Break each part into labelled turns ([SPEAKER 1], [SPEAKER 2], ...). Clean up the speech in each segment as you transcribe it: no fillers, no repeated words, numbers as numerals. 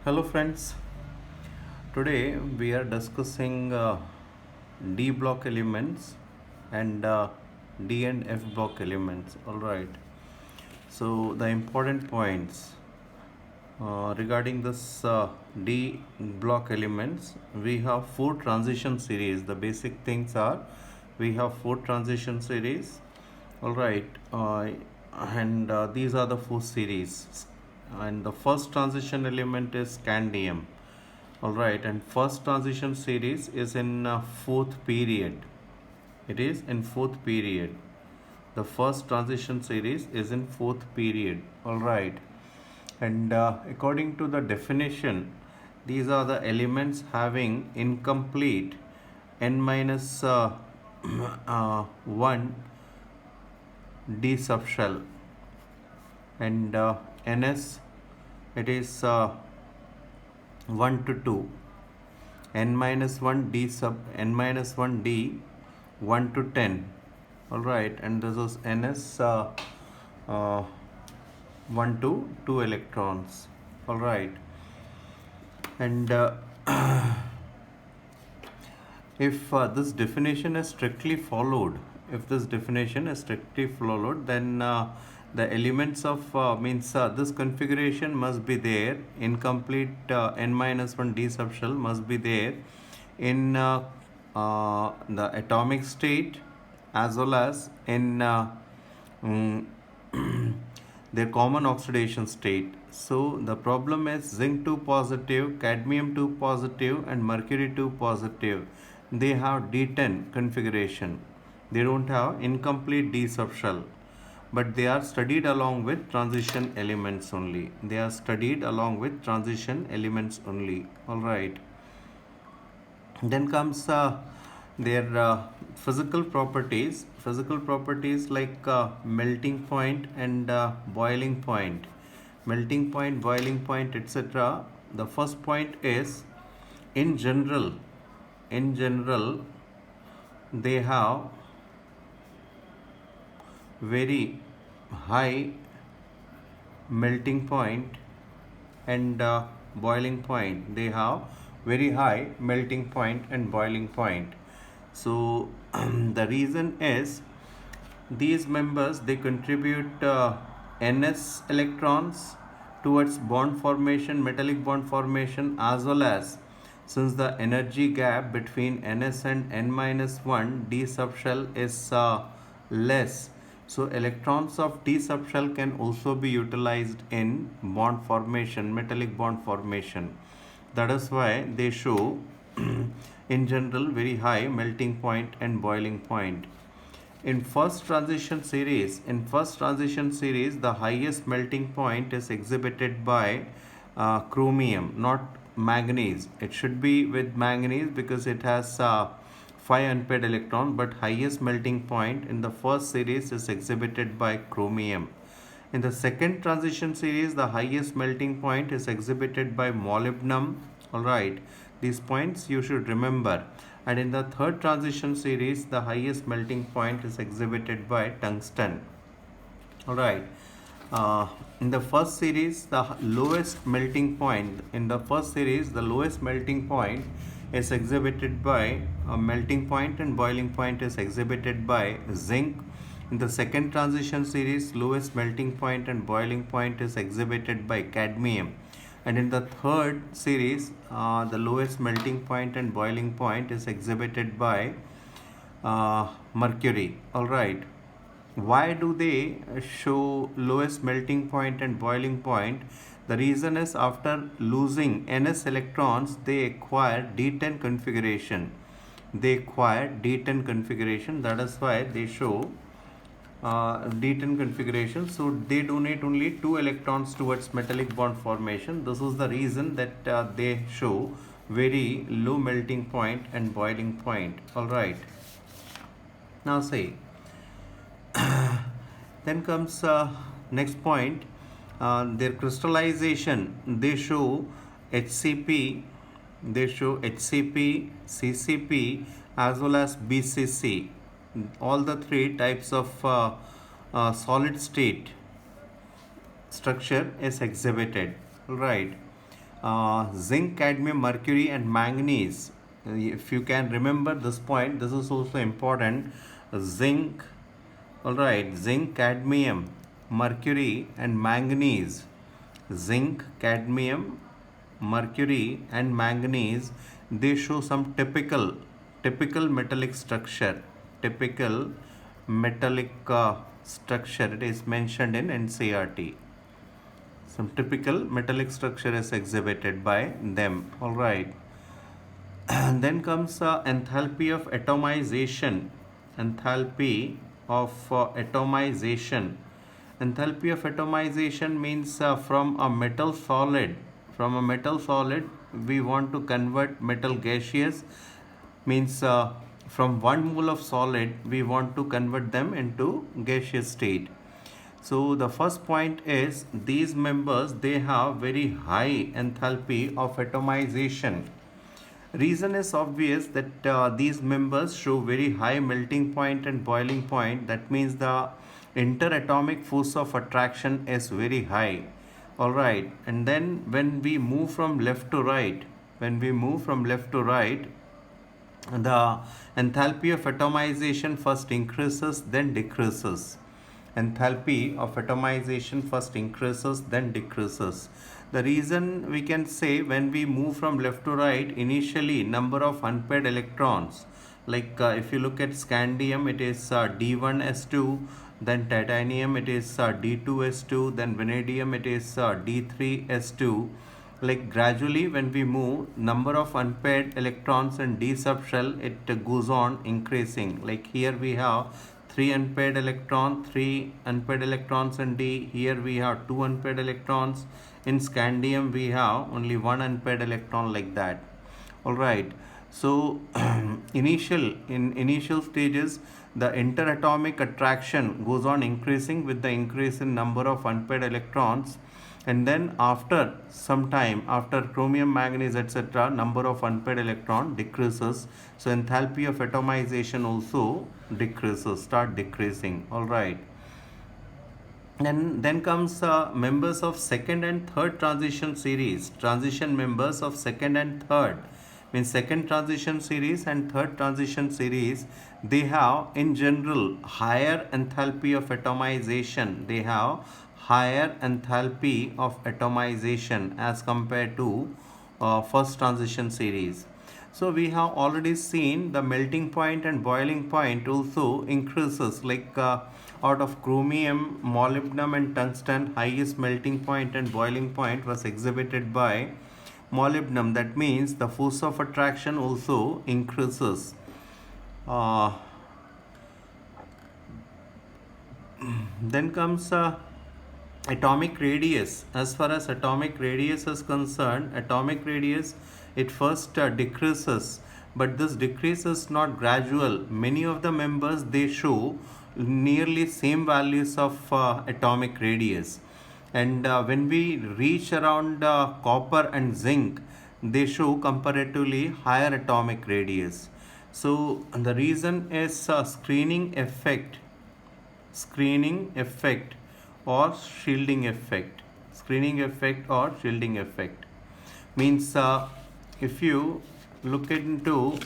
[SPEAKER 1] Hello friends, today we are discussing D block elements and D and F block elements. Alright, so the important points regarding this D block elements, we have four transition series. The basic things are we have four transition series. Alright, and these are the four series. And the first transition element is scandium. Alright, and first transition series is in fourth period. It is in fourth period. The first transition series is in fourth period. Alright, and according to the definition, these are the elements having incomplete n minus 1 d subshell, and ns it is 1 to 2, n minus 1 d sub n minus 1 d 1 to 10. All right, and this is ns uh, 1 to 2 electrons. All right, and if this definition is strictly followed, then the elements of means this configuration must be there. Incomplete n minus 1 d subshell must be there in the atomic state as well as in mm, their common oxidation state. So the problem is zinc 2 positive, cadmium 2 positive, and mercury 2 positive. They have D10 configuration. They don't have incomplete D subshell, but they are studied along with transition elements only. All right. Then comes their physical properties. Physical properties like melting point and boiling point. Melting point, boiling point, etc. The first point is in general, they have very high melting point and boiling point. They have very high melting point and boiling point. So the reason is these members, they contribute ns electrons towards bond formation, metallic bond formation, as well as since the energy gap between ns and n minus 1 d subshell is less, so electrons of d subshell can also be utilized in bond formation, metallic bond formation. That is why they show in general very high melting point and boiling point. In first transition series, the highest melting point is exhibited by chromium, not manganese. It should be with manganese because it has 5 unpaired electron, but highest melting point in the first series is exhibited by chromium. In the second transition series, the highest melting point is exhibited by molybdenum. Alright, these points you should remember. And in the third transition series, the highest melting point is exhibited by tungsten. Alright, in the first series, the lowest melting point is exhibited by melting point and boiling point is exhibited by zinc. In the second transition series, lowest melting point and boiling point is exhibited by cadmium. And in the third series, the lowest melting point and boiling point is exhibited by mercury. Alright. Why do they show lowest melting point and boiling point? The reason is after losing ns electrons, they acquire D10 configuration. That is why they show D10 configuration. So they donate only 2 electrons towards metallic bond formation. This is the reason that they show very low melting point and boiling point. Alright. Now say, then comes next point, their crystallization. They show HCP, CCP as well as BCC. All the three types of solid state structure is exhibited. Right. zinc, cadmium, mercury and manganese. If you can remember this point, this is also important. Zinc, alright, zinc, cadmium, mercury and manganese. Zinc, cadmium, mercury and manganese, they show some typical metallic structure. Typical metallic structure, it is mentioned in NCERT. Some typical metallic structure is exhibited by them. All right. And then comes enthalpy of atomization. Enthalpy of atomization. Enthalpy of atomization means from a metal solid. From a metal solid, we want to convert metal gaseous. Means from 1 mole of solid, we want to convert them into gaseous state. So the first point is these members, they have very high enthalpy of atomization. Reason is obvious that these members show very high melting point and boiling point. That means the interatomic force of attraction is very high. Alright, and then when we move from left to right, the enthalpy of atomization first increases, then decreases. Enthalpy of atomization first increases, then decreases. The reason we can say when we move from left to right, initially number of unpaired electrons, like if you look at scandium, it is D1s2, then titanium it is D2s2, then vanadium it is D3s2. Like gradually when we move, number of unpaired electrons in d subshell, it goes on increasing. Like here we have 3 unpaired electrons in D. Here we have 2 unpaired electrons. In scandium we have only 1 unpaired electron, like that. Alright. So in initial stages, the interatomic attraction goes on increasing with the increase in number of unpaired electrons. And then after some time, after chromium, manganese, etc., number of unpaired electron decreases. So enthalpy of atomization also decreases, start decreasing. All right. And then comes members of second and third transition series. Transition members of second and third, means second transition series and third transition series, they have in general higher enthalpy of atomization. They have higher enthalpy of atomization as compared to first transition series. So we have already seen the melting point and boiling point also increases, like out of chromium, molybdenum and tungsten, highest melting point and boiling point was exhibited by molybdenum. That means the force of attraction also increases. Then comes atomic radius. As far as atomic radius is concerned, atomic radius, it first decreases, but this decrease is not gradual. Many of the members, they show nearly same values of atomic radius. And when we reach around copper and zinc, they show comparatively higher atomic radius. So the reason is screening effect or shielding effect. Screening effect or shielding effect means if you look into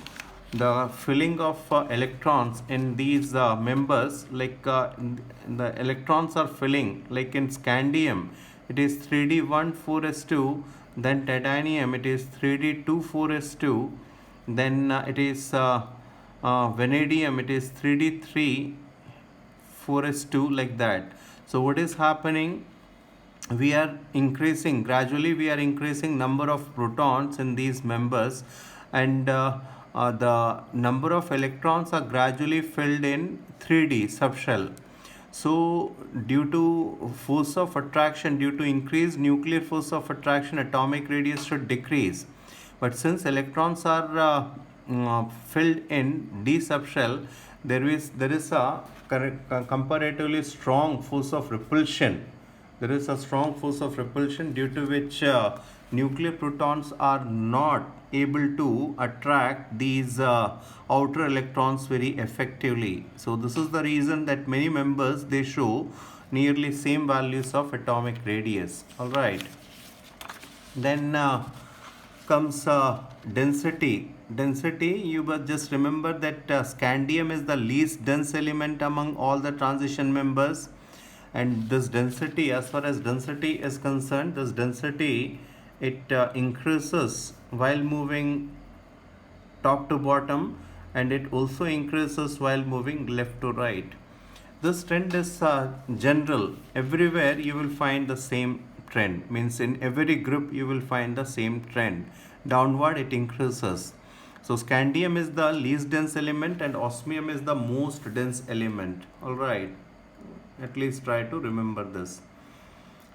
[SPEAKER 1] the filling of electrons in these members, like the electrons are filling, like in scandium it is 3d14s2, then titanium it is 3d24s2, then it is vanadium it is 3d3 4s2, like that. So what is happening, we are increasing gradually, we are increasing number of protons in these members, and the number of electrons are gradually filled in 3d subshell. So due to force of attraction, due to increased nuclear force of attraction, atomic radius should decrease. But since electrons are filled in d subshell, there is a comparatively strong force of repulsion. There is a strong force of repulsion, due to which nuclear protons are not able to attract these outer electrons very effectively. So this is the reason that many members, they show nearly same values of atomic radius. All right. Then comes density. Density, you must just remember that scandium is the least dense element among all the transition members. And this density, as far as density is concerned, this density, it increases while moving top to bottom, and it also increases while moving left to right. This trend is general. Everywhere you will find the same trend. Means in every group you will find the same trend. Downward it increases. So scandium is the least dense element and osmium is the most dense element. Alright. At least try to remember this.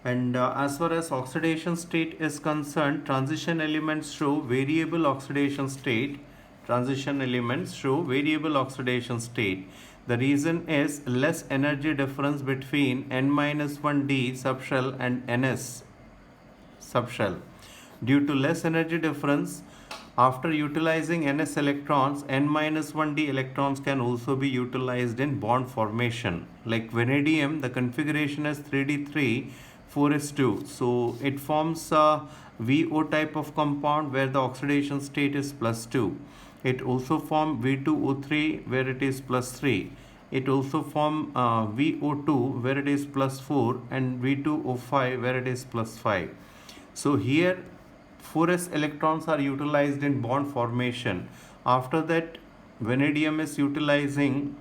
[SPEAKER 1] And as far as oxidation state is concerned, transition elements show variable oxidation state. Transition elements show variable oxidation state. The reason is less energy difference between N-1D subshell and NS subshell. Due to less energy difference, after utilizing NS electrons, N-1D electrons can also be utilized in bond formation. Like vanadium, the configuration is 3D3 4s2. So it forms a VO type of compound where the oxidation state is +2. It also forms V2O3 where it is +3. It also forms VO2 where it is +4 and V2O5 where it is +5. So here 4s electrons are utilized in bond formation. After that, vanadium is utilizing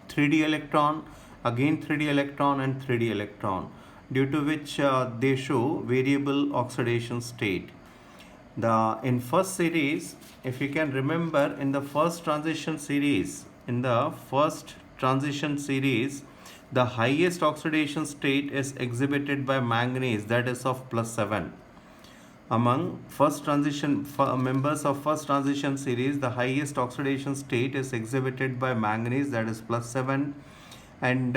[SPEAKER 1] 3d electron, again 3d electron and 3d electron, due to which they show variable oxidation state. In first series, if you can remember, in the first transition series, the highest oxidation state is exhibited by manganese, that is of +7. Among members of first transition series, the highest oxidation state is exhibited by manganese, that is +7, and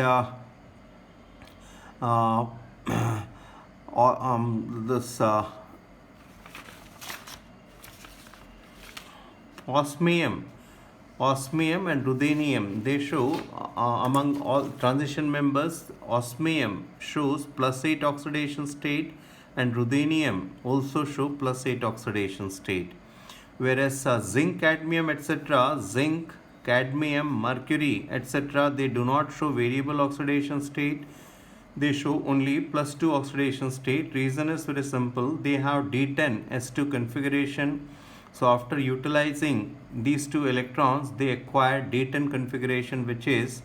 [SPEAKER 1] this osmium and ruthenium, they show among all transition members, osmium shows +8 oxidation state and ruthenium also show +8 oxidation state. Whereas zinc, cadmium, etc., zinc, cadmium, mercury, etc., they do not show variable oxidation state. They show only +2 oxidation state. Reason is very simple. They have D10S2 configuration. So after utilizing these two electrons, they acquire D10 configuration, which is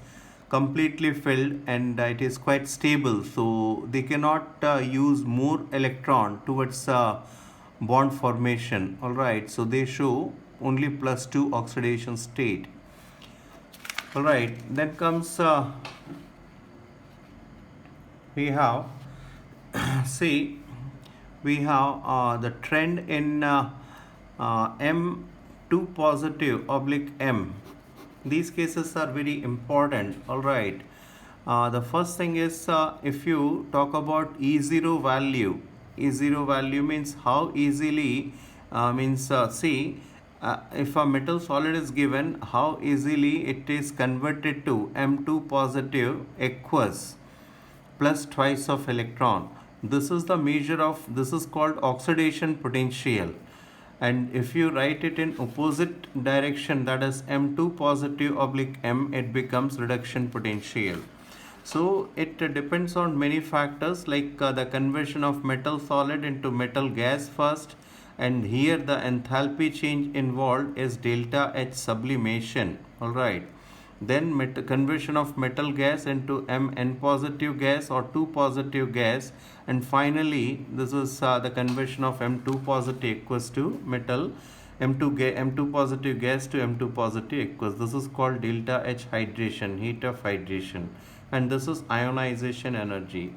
[SPEAKER 1] completely filled and it is quite stable. So they cannot use more electron towards bond formation. Alright, so they show only +2 oxidation state. Alright, then comes we have see we have the trend in M2 positive oblique M. These cases are very important. Alright, the first thing is if you talk about E0 value, E0 value means how easily if a metal solid is given, how easily it is converted to M2 positive aqueous plus twice of electron. This is the measure of, this is called oxidation potential. And if you write it in opposite direction, that is M2 positive oblique M, it becomes reduction potential. So it depends on many factors, like the conversion of metal solid into metal gas first, and here the enthalpy change involved is delta H sublimation. Alright. Then conversion of metal gas into Mn positive gas or 2 positive gas, and finally this is the conversion of M2 positive aqueous to metal M2 positive gas to M2 positive aqueous. This is called delta H hydration, heat of hydration, and this is ionization energy.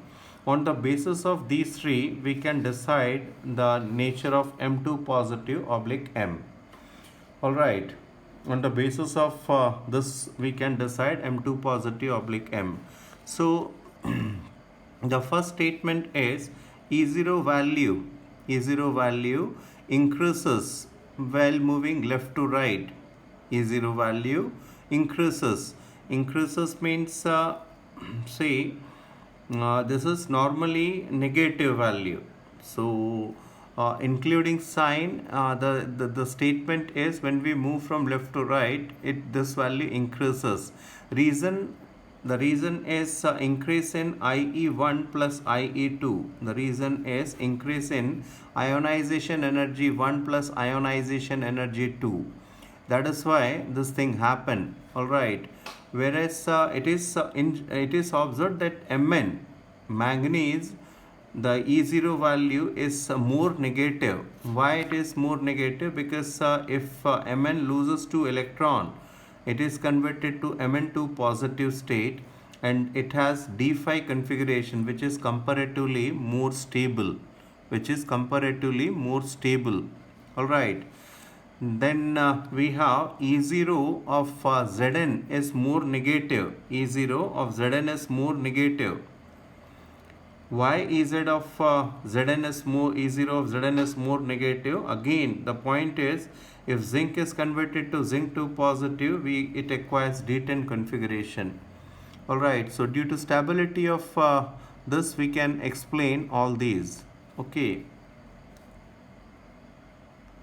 [SPEAKER 1] On the basis of these three, we can decide the nature of M2 positive oblique M. Alright. On the basis of this, we can decide M2 positive oblique M. So the first statement is E0 value increases while moving left to right. E0 value increases means this is normally negative value. So including sign, the statement is when we move from left to right, this value increases. The reason is increase in IE1 plus IE2. The reason is increase in ionization energy 1 plus ionization energy 2. That is why this thing happened. All right. Whereas it is observed that Mn, manganese, the E0 value is more negative. Why it is more negative? Because if Mn loses 2 electron, it is converted to Mn2 positive state, and it has D5 configuration, which is comparatively more stable. All right. Then we have E0 of Zn is more negative. E0 of Zn is more negative. Why Ez of Zn is more, E0 of Zn is more negative? Again, the point is, if zinc is converted to zinc 2 positive, it acquires D10 configuration. Alright, so due to stability of this, we can explain all these. Okay.